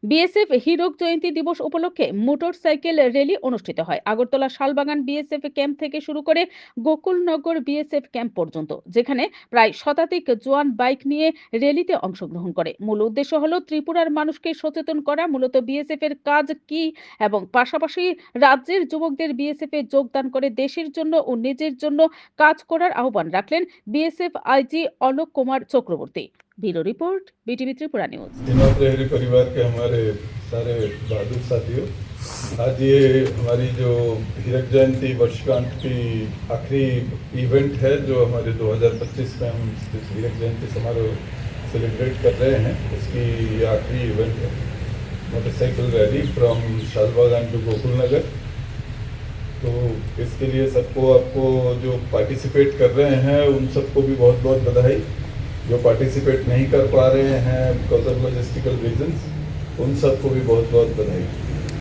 BSF হীরক জয়ন্তী দিবস উপলক্ষে motorcycle rally অনুষ্ঠিত হয় আগরতলা শালবাগান বিএসএফ ক্যাম্প থেকে শুরু করে গোকুলনগর বিএসএফ ক্যাম্প পর্যন্ত, যেখানে প্রায় শতাধিক জওয়ান বাইক নিয়ে র্যালিতে অংশগ্রহণ করে। মূল উদ্দেশ্য হলো ত্রিপুরার মানুষকে সচেতন করা, মূলত বিএসএফ এর কাজ কি এবং পাশাপাশি রাজ্যের যুবকদের বিএসএফ এ যোগদান করে দেশের জন্য ও নিজের জন্য কাজ করার আহ্বান রাখলেন BSF IG Alok Kumar Chakraborty. Bureau report, BTV Tripura news. तीनों प्रहरी परिवार के हमारे सारे बहादुर साथियों, आज ये हमारी जो हीरक जयंती वर्षगांठ की आखिरी इवेंट है जो हमारे 2025 में हम इस हीरक जयंती समारोह सेलिब्रेट कर रहे हैं, उसकी ये आखिरी इवेंट है। Motorcycle rally from Shalbagan to Gokul Nagar. तो इसके लिए सबको आपको जो पार्टिसिपेट कर रहे हैं उन सबको भी बहुत बहुत बधाई। जो पार्टिसिपेट नहीं कर पा रहे हैं बिकॉज ऑफ लॉजिस्टिकल रीजंस, उन सबको भी बहुत बहुत बधाई।